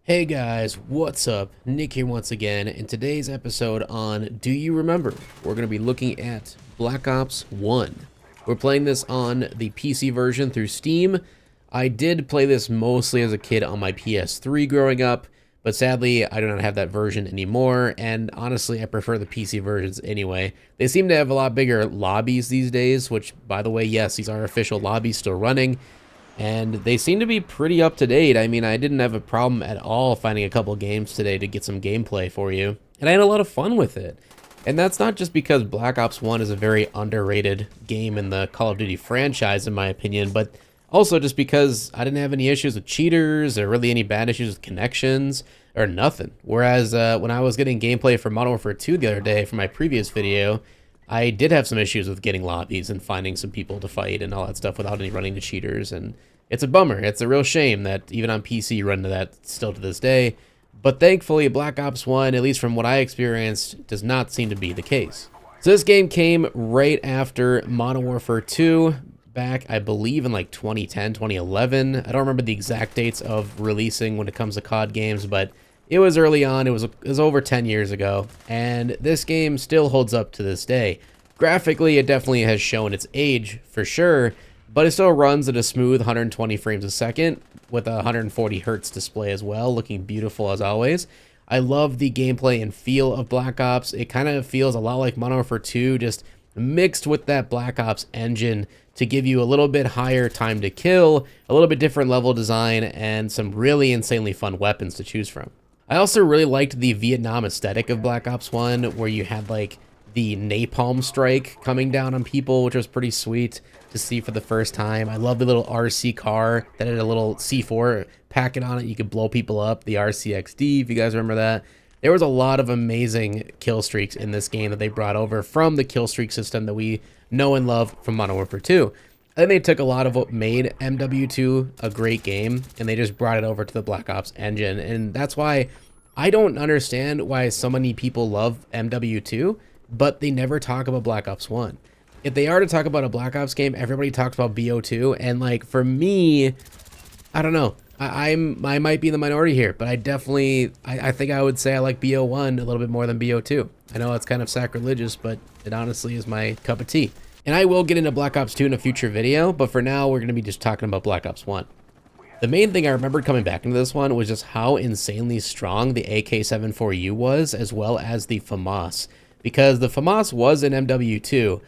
Hey guys, what's up? Nick here once again. In today's episode on Do You Remember? We're going to be looking at Black Ops 1. We're playing this on the PC version through Steam. I did play this mostly as a kid on my PS3 growing up, but sadly I do not have that version anymore, and honestly I prefer the PC versions anyway. They seem to have a lot bigger lobbies these days, which, by the way, yes, these are official lobbies still running. And they seem to be pretty up to date. I mean, I didn't have a problem at all finding a couple games today to get some gameplay for you. And I had a lot of fun with it. And that's not just because Black Ops 1 is a very underrated game in the Call of Duty franchise, in my opinion, but also just because I didn't have any issues with cheaters or really any bad issues with connections or nothing. Whereas when I was getting gameplay for Modern Warfare 2 the other day for my previous video, I did have some issues with getting lobbies and finding some people to fight and all that stuff without any running to cheaters, and it's a bummer. It's a real shame that even on PC you run into that still to this day, but thankfully Black Ops 1, at least from what I experienced, does not seem to be the case. So this game came right after Modern Warfare 2, back I believe in like 2010, 2011. I don't remember the exact dates of releasing when it comes to COD games, but it was early on. It was over 10 years ago, and this game still holds up to this day. Graphically, it definitely has shown its age for sure, but it still runs at a smooth 120 frames a second with a 140 hertz display as well, looking beautiful as always. I love the gameplay and feel of Black Ops. It kind of feels a lot like Modern Warfare 2, just mixed with that Black Ops engine to give you a little bit higher time to kill, a little bit different level design, and some really insanely fun weapons to choose from. I also really liked the Vietnam aesthetic of Black Ops 1, where you had like the napalm strike coming down on people, which was pretty sweet to see for the first time. I love the little RC car that had a little C4 packet on it. You could blow people up, the RCXD, if you guys remember that. There was a lot of amazing kill streaks in this game that they brought over from the kill streak system that we know and love from Modern Warfare 2. I think they took a lot of what made MW2 a great game, and they just brought it over to the Black Ops engine. And that's why I don't understand why so many people love MW2, but they never talk about Black Ops 1. If they are to talk about a Black Ops game, everybody talks about BO2. And like, for me, I don't know. I might be in the minority here, but I definitely, I think I would say I like BO1 a little bit more than BO2. I know it's kind of sacrilegious, but it honestly is my cup of tea. And I will get into Black Ops 2 in a future video, but for now, we're going to be just talking about Black Ops 1. The main thing I remembered coming back into this one was just how insanely strong the AK-74U was, as well as the FAMAS. Because the FAMAS was an MW2,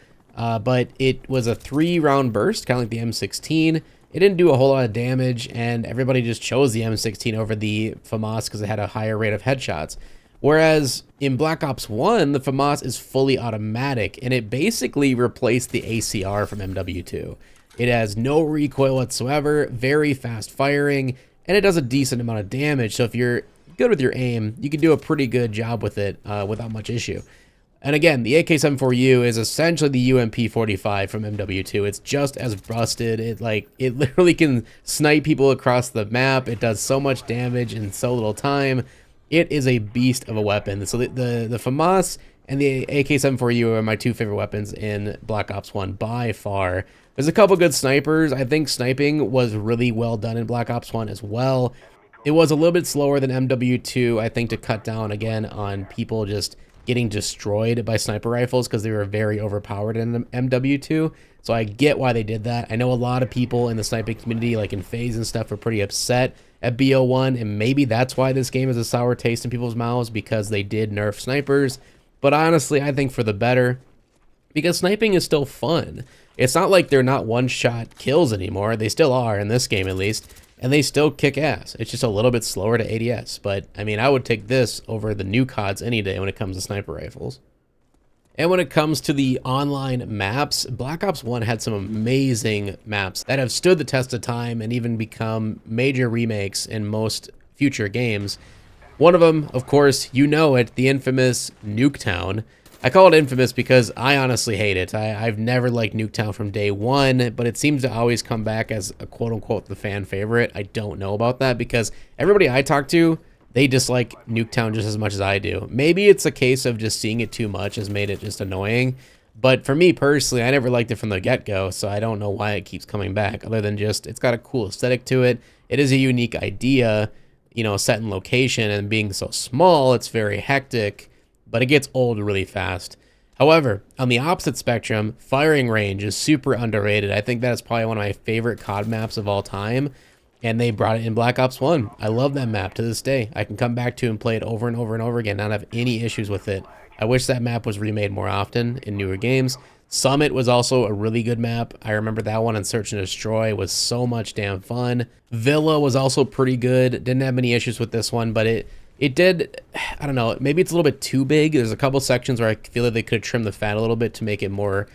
but it was a 3-round burst, kind of like the M16. It didn't do a whole lot of damage, and everybody just chose the M16 over the FAMAS because it had a higher rate of headshots. Whereas in Black Ops 1, the FAMAS is fully automatic, and it basically replaced the ACR from MW2. It has no recoil whatsoever, very fast firing, and it does a decent amount of damage. So if you're good with your aim, you can do a pretty good job with it without much issue. And again, the AK-74U is essentially the UMP-45 from MW2. It's just as busted. It literally can snipe people across the map. It does so much damage in so little time. It is a beast of a weapon. So the FAMAS and the AK-74U are my two favorite weapons in Black Ops 1 by far. There's a couple good snipers. I think sniping was really well done in Black Ops 1 as well. It was a little bit slower than MW2, I think, to cut down again on people just getting destroyed by sniper rifles because they were very overpowered in MW2. So I get why they did that. I know a lot of people in the sniping community, like in FaZe and stuff, are pretty upset at BO1, and maybe that's why this game is a sour taste in people's mouths, because they did nerf snipers. But honestly, I think for the better, because sniping is still fun. It's not like they're not one-shot kills anymore. They still are, in this game at least, and they still kick ass. It's just a little bit slower to ADS, but I mean, I would take this over the new CODs any day when it comes to sniper rifles. And when it comes to the online maps, Black Ops 1 had some amazing maps that have stood the test of time and even become major remakes in most future games. One of them, of course, you know it, the infamous Nuketown. I call it infamous because I honestly hate it. I've never liked Nuketown from day one, but it seems to always come back as a quote-unquote the fan favorite. I don't know about that because everybody I talk to, they dislike Nuketown just as much as I do. Maybe it's a case of just seeing it too much has made it just annoying, but for me personally, I never liked it from the get-go, so I don't know why it keeps coming back, other than just it's got a cool aesthetic to it. It is a unique idea. you know, set in location, and being so small, it's very hectic, but it gets old really fast. However, on the opposite spectrum, Firing Range is super underrated. I think that is probably one of my favorite COD maps of all time, and they brought it in Black Ops 1. I love that map to this day. I can come back to and play it over and over and over again, not have any issues with it. I wish that map was remade more often in newer games. Summit was also a really good map. I remember that one, and Search and Destroy was so much damn fun. Villa was also pretty good. Didn't have many issues with this one, but it did, I don't know, maybe it's a little bit too big. There's a couple sections where I feel like they could have trimmed the fat a little bit to make it more,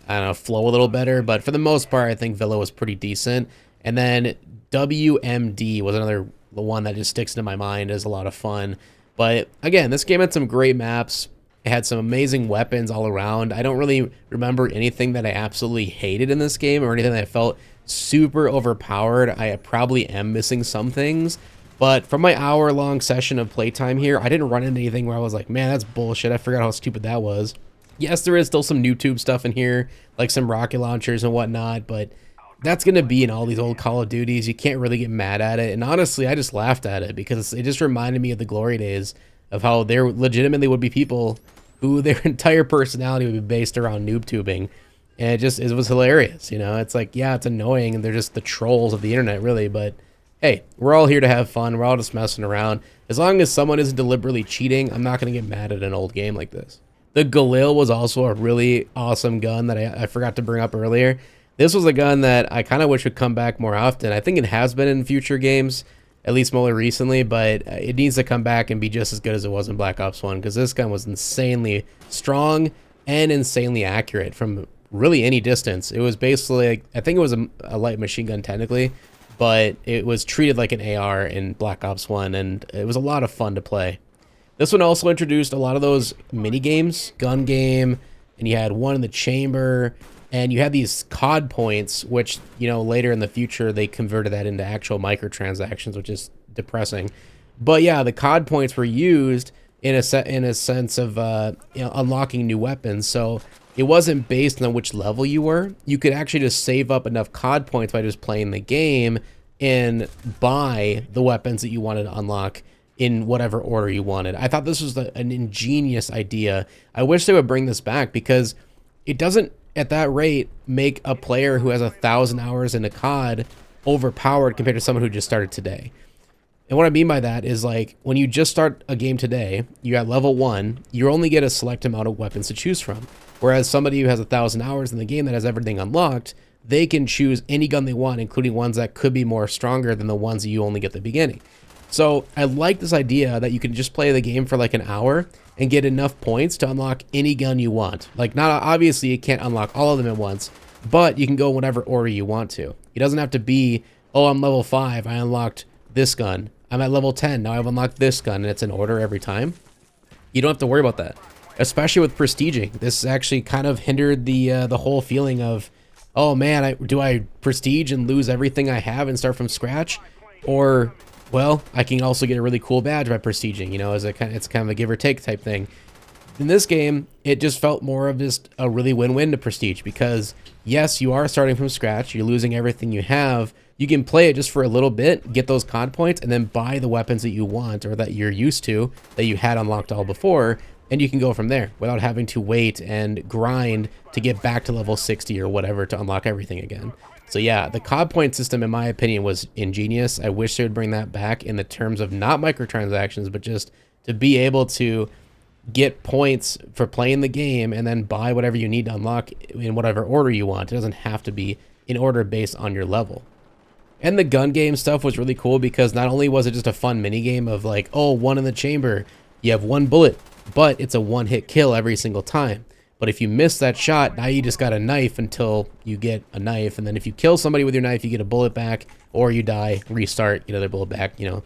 I don't know, flow a little better. But for the most part, I think Villa was pretty decent. And then WMD was another one that just sticks into my mind as a lot of fun. But again, this game had some great maps. It had some amazing weapons all around. I don't really remember anything that I absolutely hated in this game or anything that I felt super overpowered. I probably am missing some things. But from my hour-long session of playtime here, I didn't run into anything where I was like, man, that's bullshit. I forgot how stupid that was. Yes, there is still some YouTube stuff in here, like some rocket launchers and whatnot, but that's going to be in all these old Call of Duties. You can't really get mad at it. And honestly, I just laughed at it because it just reminded me of the glory days of how there legitimately would be people who their entire personality would be based around noob tubing. And it was hilarious, you know? It's like, yeah, it's annoying, and they're just the trolls of the internet, really, but hey, we're all here to have fun. We're all just messing around. As long as someone isn't deliberately cheating, I'm not going to get mad at an old game like this. The Galil was also a really awesome gun that I forgot to bring up earlier. This was a gun that I kind of wish would come back more often. I think it has been in future games, at least more recently, but it needs to come back and be just as good as it was in Black Ops 1, because this gun was insanely strong and insanely accurate from really any distance. It was basically, like, I think it was a light machine gun technically, but it was treated like an AR in Black Ops 1, and it was a lot of fun to play. This one also introduced a lot of those mini games, gun game, and you had one in the chamber, and you had these COD points, which, you know, later in the future they converted that into actual microtransactions, which is depressing. But yeah, the COD points were used in a sense of you know, unlocking new weapons. So it wasn't based on which level you were. You could actually just save up enough COD points by just playing the game and buy the weapons that you wanted to unlock in whatever order you wanted. I thought this was an ingenious idea. I wish they would bring this back, because it doesn't, at that rate, make a player who has 1,000 hours in a COD overpowered compared to someone who just started today. And what I mean by that is, like, when you just start a game today, you're at level 1, you only get a select amount of weapons to choose from. Whereas somebody who has 1,000 hours in the game that has everything unlocked, they can choose any gun they want, including ones that could be more stronger than the ones that you only get at the beginning. So I like this idea that you can just play the game for like an hour and get enough points to unlock any gun you want. Like, not obviously you can't unlock all of them at once, but you can go whatever order you want to. It doesn't have to be, oh, I'm level 5, I unlocked this gun. I'm at level 10, now I've unlocked this gun, and it's in order every time. You don't have to worry about that, especially with prestiging. This actually kind of hindered the whole feeling of, oh man, do I prestige and lose everything I have and start from scratch? Or, well, I can also get a really cool badge by prestiging, you know, it's kind of a give or take type thing. In this game, it just felt more of just a really win-win to prestige, because yes, you are starting from scratch, you're losing everything you have. You can play it just for a little bit, get those COD points, and then buy the weapons that you want or that you're used to, that you had unlocked all before, and you can go from there without having to wait and grind to get back to level 60 or whatever to unlock everything again. So yeah, the COD point system, in my opinion, was ingenious. I wish they would bring that back in the terms of not microtransactions, but just to be able to get points for playing the game and then buy whatever you need to unlock in whatever order you want. It doesn't have to be in order based on your level. And the gun game stuff was really cool, because not only was it just a fun mini game of like, oh, one in the chamber, you have one bullet, but it's a one-hit kill every single time. But if you miss that shot, now you just got a knife until you get a knife. And then if you kill somebody with your knife, you get a bullet back, or you die, restart, get another bullet back, you know,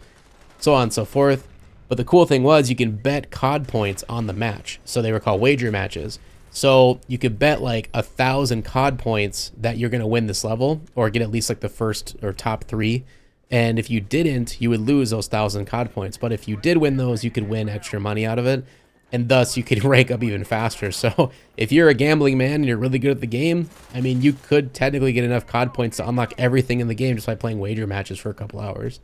so on and so forth. But the cool thing was you can bet COD points on the match. So they were called wager matches. So you could bet like 1,000 COD points that you're going to win this level, or get at least like the first or top 3. And if you didn't, you would lose those 1,000 COD points. But if you did win those, you could win extra money out of it. And thus you could rank up even faster. So if you're a gambling man and you're really good at the game, I mean, you could technically get enough COD points to unlock everything in the game just by playing wager matches for a couple hours.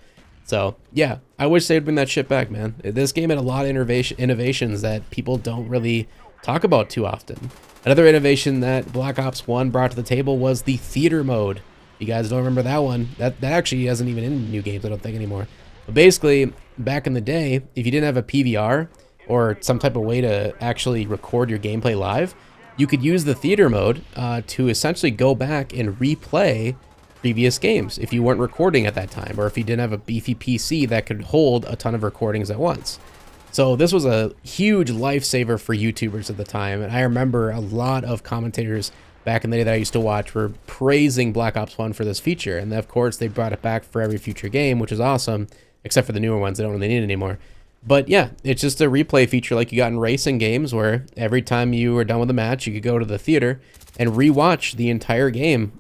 So yeah, I wish they'd bring that shit back, man. This game had a lot of innovations that people don't really talk about too often. Another innovation that Black Ops 1 brought to the table was the theater mode. You guys don't remember that one? That actually isn't even in new games, I don't think, anymore. But basically, back in the day, if you didn't have a PVR or some type of way to actually record your gameplay live, you could use the theater mode to essentially go back and replay previous games if you weren't recording at that time, or if you didn't have a beefy PC that could hold a ton of recordings at once. So this was a huge lifesaver for YouTubers at the time, and I remember a lot of commentators back in the day that I used to watch were praising Black Ops 1 for this feature, and of course they brought it back for every future game, which is awesome, except for the newer ones. They don't really need it anymore. But yeah, it's just a replay feature like you got in racing games, where every time you were done with a match, you could go to the theater and rewatch the entire game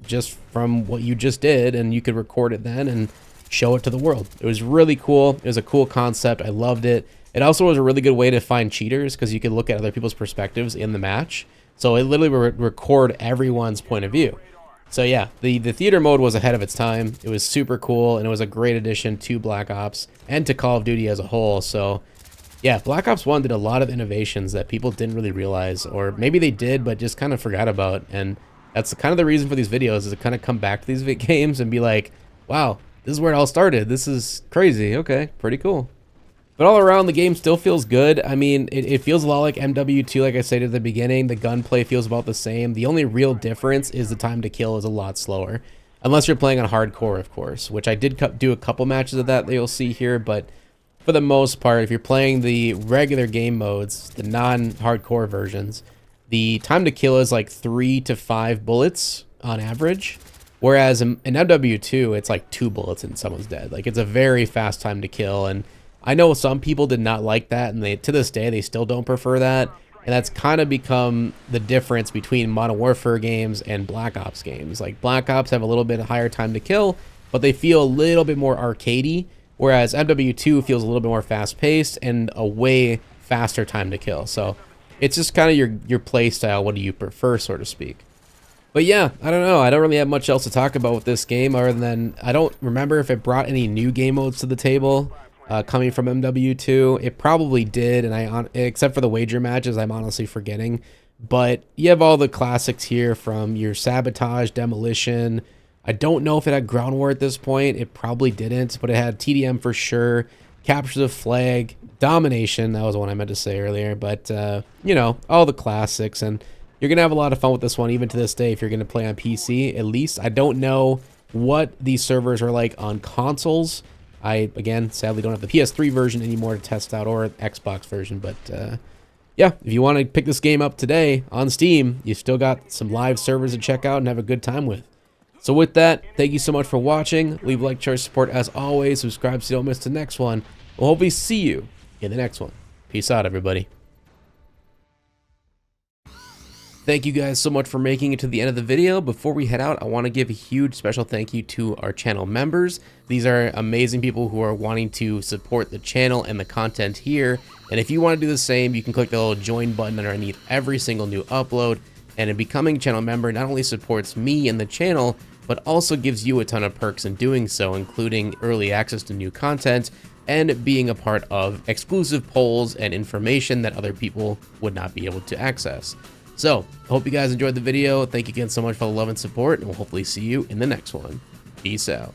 just from what you just did, and you could record it then and show it to the world. It was really cool. It was a cool concept. I loved it. It also was a really good way to find cheaters because you could look at other people's perspectives in the match. So it literally would record everyone's point of view. So yeah, the theater mode was ahead of its time. It was super cool, and it was a great addition to Black Ops and to Call of Duty as a whole. So yeah, Black Ops 1 did a lot of innovations that people didn't really realize, or maybe they did but just kind of forgot about. And that's kind of the reason for these videos, is to kind of come back to these games and be like, wow, this is where it all started. This is crazy. Okay, pretty cool. But all around, the game still feels good. I mean, it feels a lot like MW2, like I said at the beginning. The gunplay feels about the same. The only real difference is the time to kill is a lot slower. Unless you're playing on hardcore, of course, which I did do a couple matches of that you'll see here. But for the most part, if you're playing the regular game modes, the non-hardcore versions, the time to kill is like 3 to 5 bullets on average. Whereas in MW2, it's like 2 bullets and someone's dead. Like, it's a very fast time to kill, and I know some people did not like that, and to this day, they still don't prefer that. And that's kind of become the difference between Modern Warfare games and Black Ops games. Like, Black Ops have a little bit higher time to kill, but they feel a little bit more arcadey, whereas MW2 feels a little bit more fast-paced and a way faster time to kill. So it's just kind of your play style. What do you prefer, so to speak? But yeah, I don't know. I don't really have much else to talk about with this game other than I don't remember if it brought any new game modes to the table. Coming from MW2, it probably did, and except for the wager matches, I'm honestly forgetting. But you have all the classics here, from your Sabotage, Demolition. I don't know if it had Ground War at this point. It probably didn't, but it had TDM for sure. Capture the Flag, Domination. That was the one I meant to say earlier. But you know, all the classics, and you're gonna have a lot of fun with this one, even to this day, if you're gonna play on PC. At least I don't know what these servers are like on consoles. I, again, sadly don't have the PS3 version anymore to test out, or Xbox version, but yeah, if you want to pick this game up today on Steam, you still got some live servers to check out and have a good time with. So with that, thank you so much for watching. Leave a like, share, support as always. Subscribe so you don't miss the next one. We'll hopefully see you in the next one. Peace out, everybody. Thank you guys so much for making it to the end of the video. Before we head out, I want to give a huge special thank you to our channel members. These are amazing people who are wanting to support the channel and the content here. And if you want to do the same, you can click the little join button underneath every single new upload. And in becoming a channel member not only supports me and the channel, but also gives you a ton of perks in doing so, including early access to new content and being a part of exclusive polls and information that other people would not be able to access. So, I hope you guys enjoyed the video. Thank you again so much for the love and support, and we'll hopefully see you in the next one. Peace out.